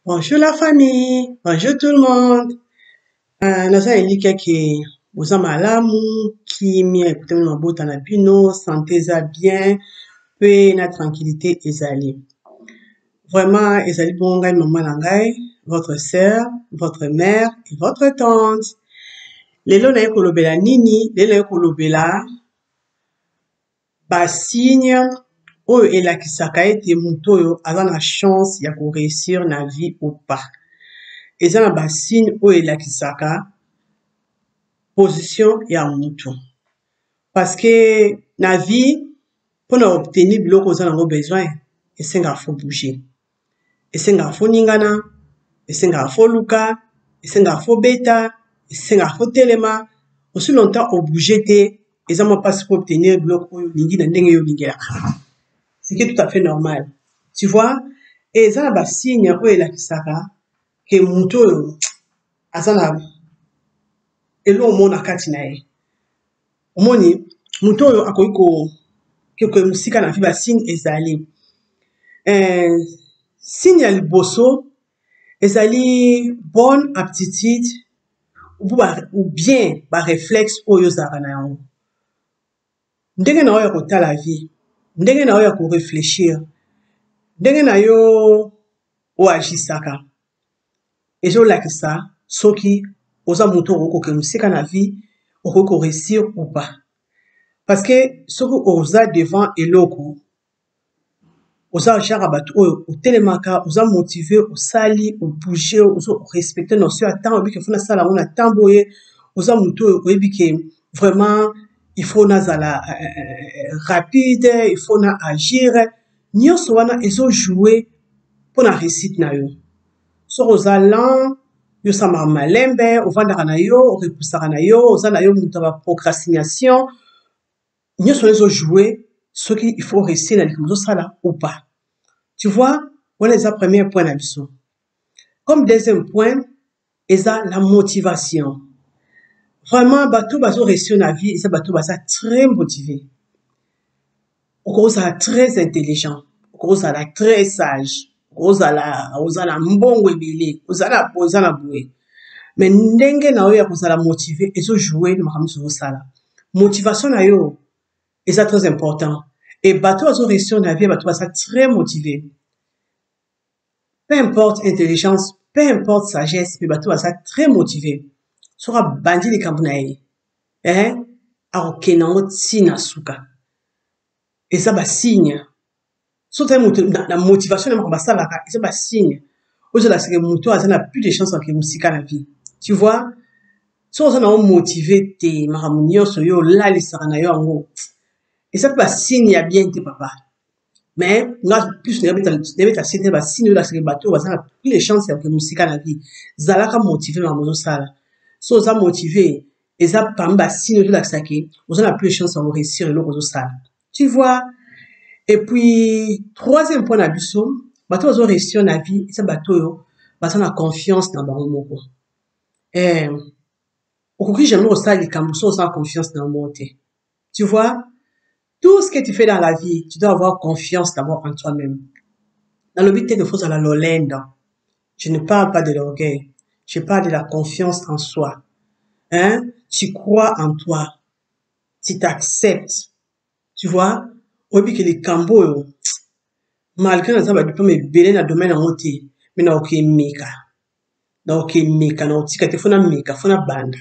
Bonjour la famille, bonjour tout le monde. Naza elika ke boza malamu, kimia ekutami na mabota na bino, santé eza bien, pe na tranquillité ezali. Vraiment ezali bongo ngai maman na ngai, votre sœur, votre mère et votre tante. Lelo naye kolobela nini? Lelo naye kolobela ba signe oyo elakisaka ete mutu oyo aza na chance ya ko réussir na vie ou pas. Eza na ba signe oyo elakisaka position ya mutu. Parce que na vie, pour obtenir biloko oza nango besoin, esengaka fo bouger. Esengaka fo ningana, esengaka fo luka, esengaka fo beta, esengaka fo telema. Aussi longtemps au bouger te, eza mo passe pour obtenir biloko oyo lingi na ndenge yo lingelaka. Ce qui est tout à fait normal. Tu vois? Et eza na ba signe oyo elakisaka ke mutu oyo aza na elo omona kati na ye. Omoni mutu oyo akoki ke musika na vie ba signe ezali. Signe ya liboso ezali bonne aptitude ou bien ba réflexe oyo ozalaka na yango. Ndenge na yo ya kotala vie, ndenge na yo ya ko réfléchir, ndenge na yo oagisaka ezolakisa soki oza mutu okoki koke musika na vie, okoki ko réussir ou pas. Parce que soki oza devant eloko, oza genre bato oyo otelemaka, oza motivé, osali, obouge, ozo respecter notion ya temps, oyebi ke fona sala ngo na temps boye, oza mutu oyo oyebi ke vraiment il faut nazala rapide, il faut na agir. Nyonso wana ezo jouer pour na réussite na yo. Soki oza lent, yo sama malembe, ovandaka na yo, orepusaka na yo, oza na yo mutu ya procrastination. Nyonso ezo jouer soki il faut réussir na likambo ozosala ou pas. Tu vois, voilà le premier point na biso. Comme deuxième point, eza la motivation. Vraiment, bato bazo réussir na vie, eza bato baza très motivé. Okozala très intelligent, okozala très sage, ozala mbongo ebele, ozala boye. Mais ndenge na yo ya kozala motivé, ezo jouer na makambo ozosala. Motivation na yo eza très important. Et bato bazo réussir na vie, bato baza très motivé. Peu importe intelligence, peu importe sagesse, mais bato baza très motivé. Sora bandi likambo na ye, akokende yango ntina suka. Eza ba signe. Soki na motivation na makambo asalaka, eza ba signe. Ozolakisaka mutu aza na plus de chance ke musika na vie. Tu vois? Soki oza na motivé te, makambo nyonso yo olalisaka na yo yango, eza pe ba signe ya bien te papa. Mais nga plus nebeta signe ba signe olakisaka bato baza na plus de chance ke musika na vie. Zalaka motivé makambo ozosala. So oza motivé, eza parmi ba signe olakisaka oza na plus de chance ya réussir eloko ozosala. Tu vois? Et puis, troisième point na biso, bato bazo réussir na vie, eza bato oyo baza na confiance na bango moko. Okoki jamais kosala likambo so oza na confiance na bango te. Tu vois? Tout ce que tu fais dans la vie, tu dois avoir confiance d'abord en toi-même. Dans le but que faut la lolenda. Je ne parle pas de l'orgueil. Je parle de la confiance en soi. Tu crois en toi. Tu t'acceptes. Tu vois? Oyebi que les cambo, malgré na zamba diplôme ebele na domaine yango te, mais na oke meka. Na oke meka, na otika te fona meka, fona banda.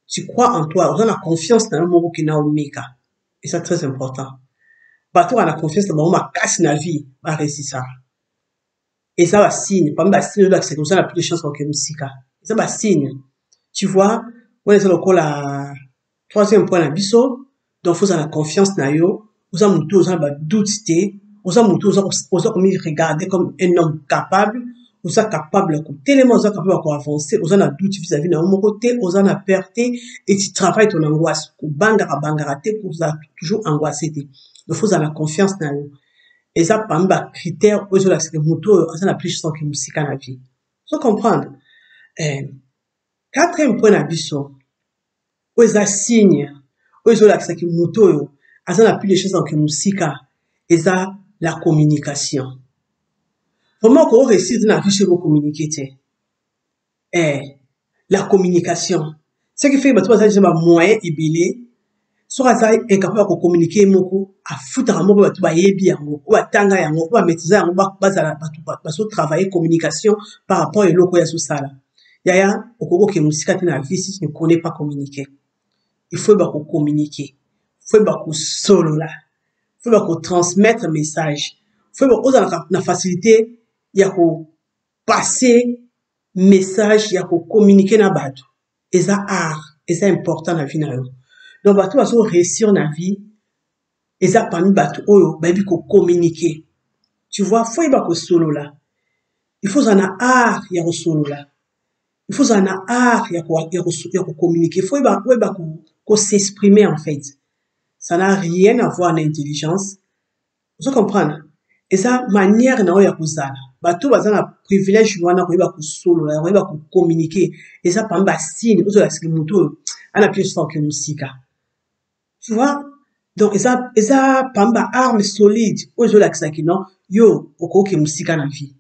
Tu crois en toi. On a confiance dans le mot qui na omeka. Et c'est très important. Bato a la confiance dans ma casse na vie, va réussir ça. Et ça va signe. Parmi les signes là, c'est comme ça, on a plus de chances que musika. Et ça va signe. Tu vois? On est sur la troisième point na biso. Donc, faut avoir la confiance na yo. Vous avez mutu, vous avez doute, vous avez mutu, vous avez regarder comme un homme capable. Vous êtes capable de tellement vous êtes capable d'avancer. Vous avez doute vis-à-vis de mon côté. Vous avez peur et tu travailles ton angoisse. Vous bangara vous êtes toujours angoissé. Donc, faut avoir la confiance na yo. Et ça, parmi les critères, où est-ce que mutu, ça n'a plus de sens que musique dans la vie. Faut comprendre. Quatrième point na biso. Où est-ce signe? Où est-ce que mutu, ça n'a plus de choses que musique. Et ça, la communication. Comment qu'on réussit dans la vie chez vous communiquer? La communication. Ce qui fait que tu as un moyen ébélé, soit tu es incapable de communiquer, à foutre un mot, tu vas y bien, ou à tanga yango, ou à maîtriser un mot, travailler communication par rapport à l'autre ya sous ça là. Yaya, au cours que musique dans la vie, si tu ne connais pas communiquer, il faut communiquer, il faut solo là, il faut transmettre un message, il faut la facilité, il y a passer message, il y a communiquer na bateau. Et ça art, et ça important dans la vie na yo. Donc bateau va se réussir dans la vie, et ça parmi bateau oyo, bah il faut communiquer. Tu vois, faut y avoir solo là. Il faut en art, il y a solo là. Il faut en art, il y a communiquer. Il faut y avoir s'exprimer en fait. Ça n'a rien à voir avec l'intelligence. Vous comprenez? Et ça manière na ya kozala. Bato bazana privilège wana ko yeba ko solo la, ko yeba ko communiquer. Et ça par ba signe, ozo la siki moto ana pièce sans que musika. Tu vois? Donc et ça par ba arme solide, ozo la siki non, yo oko ke musika na vie.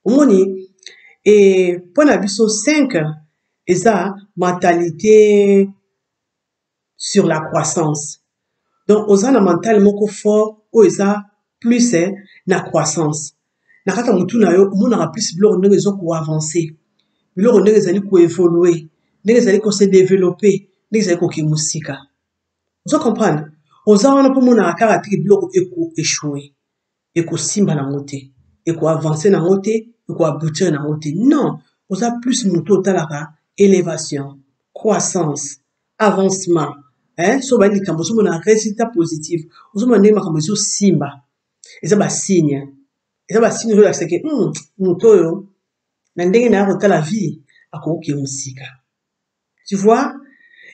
Omoni et pour na biso 5 et ça mentalité sur la croissance. Donc ozana mental moko fort o eza plus na croissance. Na kata mutu na yo mona plus biloko ndenge zo ko avancer. Biloko ndenge zali ko évoluer, ndenge zali ko se développer, ndenge zali ko kemusika. Vous comprenez? Oza wana po mona akara tiki biloko eko échouer, eko simba na ngote, eko avancer na ngote, eko aboutir na ngote. Non, oza plus mutu talaka élévation, croissance, avancement. So ba likambo so mona résultat positif. Ozo mona ndenge makambo zo simba. Et ça va signe. Et ça va signe de la que mutoyo na ndenge na rota la vie akoki musika. Tu vois?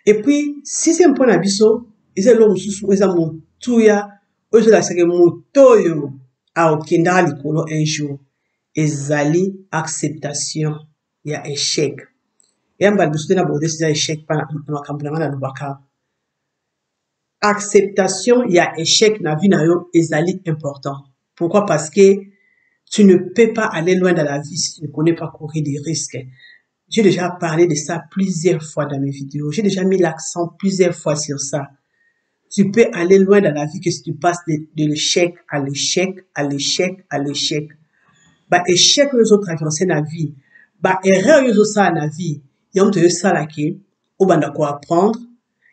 Et puis sixième point na biso, eza lo mususu eza mutuya ozo la que mutoyo a okenda likolo un jour. Ezali acceptation ya échec. Et amba biso na bode c'est échec pa na makambo na lubaka. Acceptation ya échec na vie na yo ezali important. Pourquoi? Parce que tu ne peux pas aller loin dans la vie si tu ne connais pas courir des risques. J'ai déjà parlé de ça plusieurs fois dans mes vidéos. J'ai déjà mis l'accent plusieurs fois sur ça. Tu peux aller loin dans la vie que si tu passes de l'échec à l'échec, à l'échec, à l'échec. Bah, échec, les autres traversent la vie. Bah, erreur, les autres ça la vie. Il y a un peu ça là qui, au bas quoi apprendre.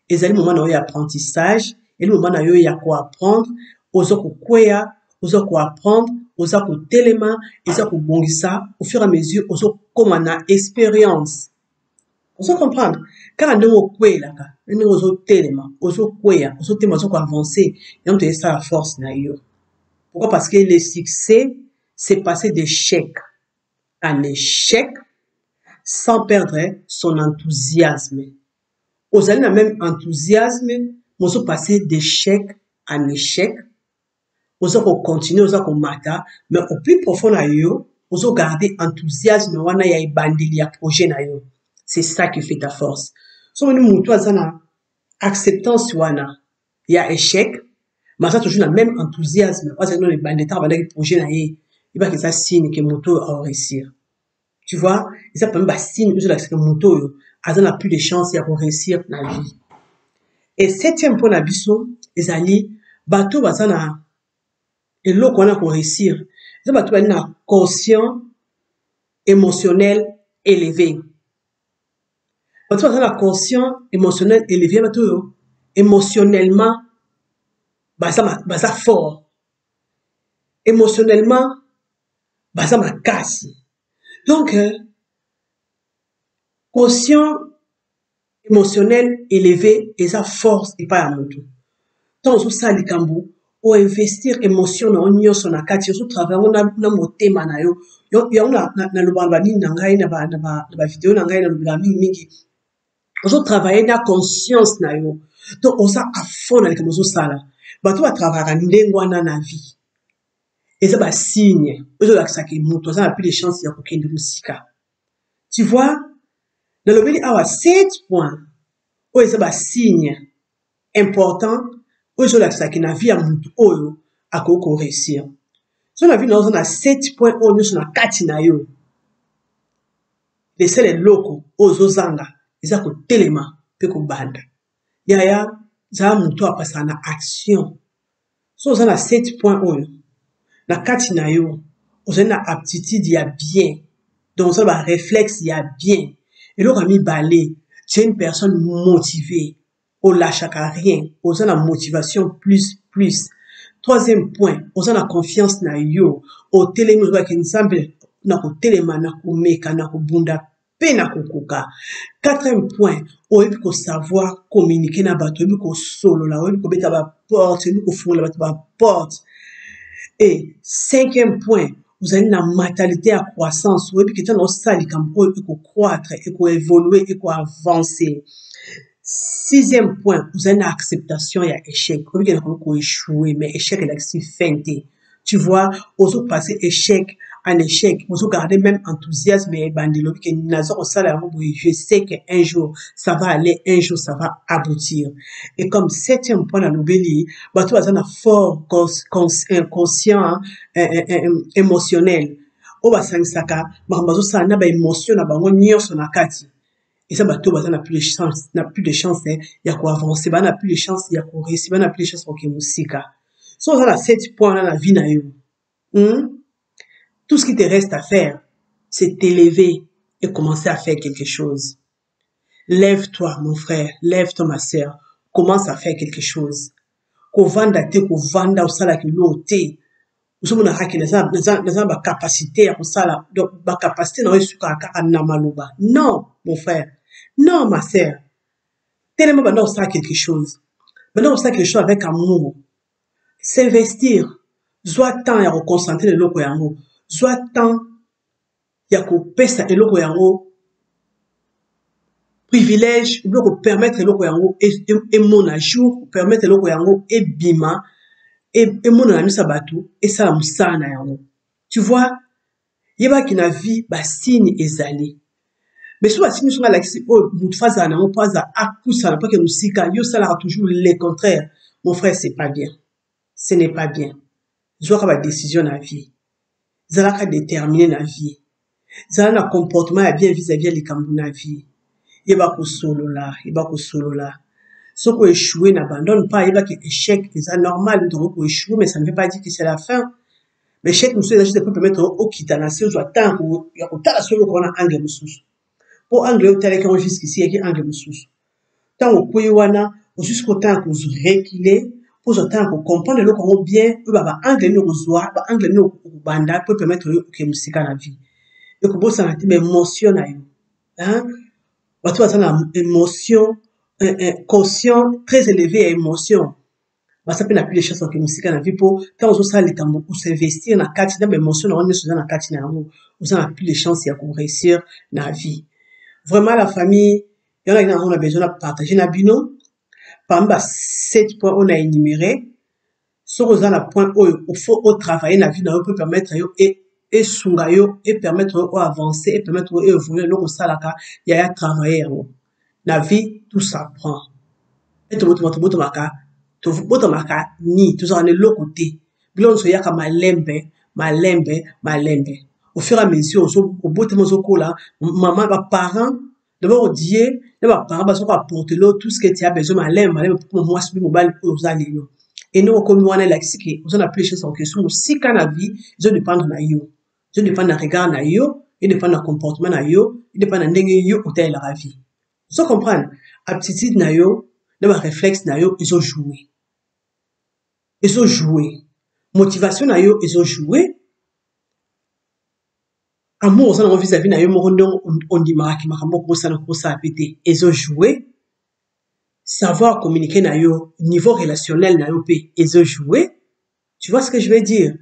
Et c'est le moment où il y a apprentissage. Et le moment où il y a quoi apprendre. Aux autres quoi oza ko apprendre, oza ko telema, oza ko bongisa, au fur et à mesure, oza comme on a expérience. Oza comprendre? Car on est kwe là, on est oza telema, oza kwe, oza telema, oza ko avancer, et on te laisse la force na yo. Pourquoi? Parce que le succès, c'est passer d'échec en échec, sans perdre son enthousiasme. Oza n'a même enthousiasme, oza passer d'échec en échec, oza ko continuer, oza ko mata, mais au plus profond na yo, oza garder enthousiasme wana ya ebandeli ya projet na yo. C'est ça qui fait ta force. So moni mutu azana acceptance wana ya échec, mais ça toujours na même enthousiasme, parce que non ebandeta ba projet na ye, il va que ça signe que mutu a réussir. Tu vois, et ça peut même signe que mutu yo azana plus de chance ya réussir na vie. Et septième point na biso ezali bato bazana et l'eau qu'on a pour réussir, c'est pas toi un conscient émotionnel élevé. Quand tu as un conscient émotionnel élevé, émotionnellement, ça fort. Émotionnellement, ça m'a casse. Donc, conscient émotionnel élevé et ça force et pas à mon tour. Tant que ça, les cambou, ou investir émotion na onyo so na kati so travail na motema na yo na lobamba ni na ngai na ba vidéo na ngai na lobamba mingi ozo travailler na conscience na yo donc oza à fond na comme so sala bato ba travailler ndengwa na vie et ça ba signe ozo la saki moto ça a plus de chance ya kokende musika. Tu vois dans le beli awa 7 points o ça ba signe important ozo la saki na vie ya mutu oyo akoko réussir. So na vie na na 7 points oyo nyonso na kati na yo. Lesele eloko oyo ozozanga eza kotelema mpe kobanda. Yaya zala moto apasaka na action. So oza na 7 points oyo na kati na yo ozali na aptitude ya bien. Donc oza ba réflexe ya bien. Eloko ya mibale, tu es une personne motivée. Olachaka rien. Oza na motivation plus. Troisième point, oza na confiance na yo. Otelemi ozobaki nzambe na kotelema na komeka na kobunda pe na kokoka. Quatrième point, oyebi ko savoir communiquer na bato, oyebi ko solola, oyebi ko beta ba porte, oyebi ko fungola bato ba porte. Et cinquième point, ozali na mentalité ya croissance, oyebi ke tana osali kampo eko croître, eko évoluer, eko avancer. Sixième point, vous avez une acceptation, il y a échec. Vous avez échoué, mais échec est actif feinté. Tu vois, vous passer échec en échec. Vous gardez même enthousiasme et bandilo. Je sais qu'un jour, ça va aller, un jour, ça va aboutir. Et comme septième point dans l'obéli, vous avez un fort inconscient, émotionnel. Vous avez une émotion, et ça, bateau, n'a plus de chance, il y a quoi avancer, n'a plus de chance, il y a quoi réussir, n'a plus de chance pour que musika. So, on a 7 points dans la vie, na yo. Tout ce qui te reste à faire, c'est t'élever et commencer à faire quelque chose. Lève-toi, mon frère, lève-toi, ma sœur, commence à faire quelque chose. Ko vanda te, ko vanda au sala ki lo te. Nous sommes dans capacité à ça, donc ma capacité n'a pas de non, mon frère. Non, ma sœur. Tellement maintenant on sait quelque chose. Maintenant on sait quelque chose avec amour. S'investir. Soit temps à reconcentrer le loko yango. Soit temps à pesa le loko yango. Privilège, il peut permettre le loko yango et mon ajour, permettre le loko yango et bima et mon ami sabatou et ça la na yango. Tu vois, yeba ki na vie ba signe ezali. Mais si nous sommes là, nous faisons pas que nous sika, yo ça toujours le contraire. Mon frère, c'est pas bien. Ce n'est pas bien. Vous avez une décision dans la vie. Vous avez déterminer la vie. Vous avez un comportement bien vis-à-vis de la vie. Il y a pas solo là, il y a pas solo là. Ce qu'on échoué n'abandonne pas, il y a pas échec, c'est normal, nous devons échouer, mais ça ne veut pas dire que c'est la fin. Mais échec, nous sommes juste pour permettre au kitana, si on doit tant, il y a autant de solo qu'on a angle sous. Pour anglais tel qu'on jusqu'ici et qui angle mususu tant au kuiwana jusqu'au temps que vous reculez pour ce temps qu'on comprendre le comment bien ba anglais nous reçoit ba anglais nous banda pour permettre que musika na vie et que bon ça mais émotion na yo hein ba tu ça na émotion conscient très élevé à émotion ba ça peut na plus de chance que musika na vie pour tant on ça les cambo pour s'investir na kati na émotion on est sur na kati na ngo on a plus de chance ya pour réussir na vie. Vraiment, la famille, il y en a qui ont besoin de partager na bino. Parmi les 7 points on a énuméré, sur les points où il faut travailler na vie, on peut permettre et sungayo et permettre avancer et permettre évoluer le salaka, il y a travailler na vie tout ça prend. Et tout maka ni tout ça on est l'autre côté. Bilon so yaka malembe. Au fur et à mesure, au bout de mon là, maman, parents, d'abord, Dieu, les parents, va apporter tout ce que tu as besoin, malem, pour moi, c'est mobile, aux alliés. Et nous, comme nous, on est là, on a plus de choses en question. Si, quand la vie, je dépends de yo. Je dépends de regard na yo, il dépend de comportement na yo, il dépend de n'engue yo, ou tel la vie. Vous comprenez? Aptitude na yo, de réflexe na yo, ils ont joué. Motivation na yo, ils ont joué. Amour, ça, vis-à-vis na yo, on dit maraki, makambo, ça a pété. Ils ont joué. Savoir communiquer na yo, niveau relationnel na yo, ils ont joué. Tu vois ce que je veux dire?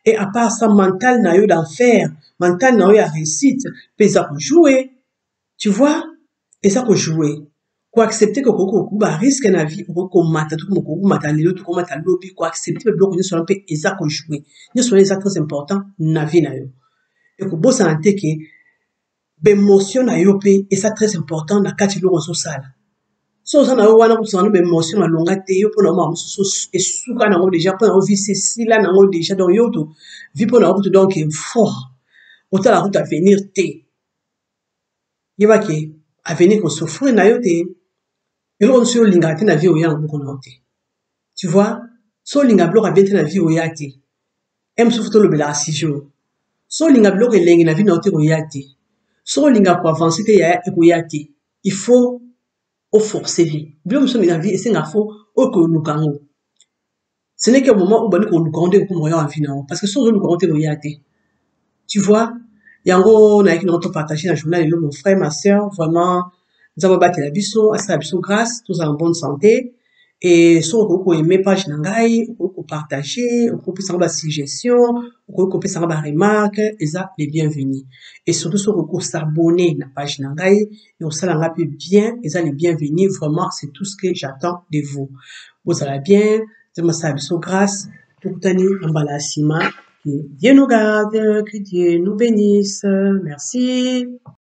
Et à part ça, mental na yo d'enfer, mental na yo à réussite, ils ont joué. Tu vois? Et ça, qu'on joué. Quoi accepter que koko ba risque na vie, ko mata, tout ko mata lelo, tout ko mata lobi, quoi accepter le bloc, nous sommes un peu, et ça, qu'on joué. Nous sommes les actes très importants, na vie na yo. Et que bon santé que l'émotion na yo pe et ça très important na kati lo reso sala So ça na wana kutu na émotion na longa te yo pona ma mususu esuka na ngo déjà pona vie sila na ngo déjà donc yo to vie pona kutu donc fort autant la route à venir te yeba ke avenir ko souffrir na yo te eloko nyonso yo olingaka te na vie oya na moko na yo te tu vois so olinga biloko abie te na vie oya te ye mosusu tolobelaka sijo so olinga biloko elengi na vie na yo te koya te so olinga koavance te yaya ekoya te il faut oforce vie biloko mosusu na vie esenga fo oyo koluka yango ce n'est qu'au moment où bani koluka ngo nde ekokomaka na vie na yango parce que so ozoluka ngo te koya te tu vois yango nayaki nango topartage na journal lelo mon frère ma sœur vraiment nzambe abatela biso asala biso grâce tozala en bonne santé et soki okoki koaime page na ngai okoki kopartage okoki kopesanga basuggestion okoki kopesanga baremarque eza les bienvenus et surtout soki okoki kosabone na page na ngai ekosalanga mpe bien eza les bienvenus vraiment c'est tout ce que j'attends de vous bozala bien nzambe asala biso grâce tokutani na mbala ya nsima que Dieu nous garde, que Dieu nous bénisse. Merci.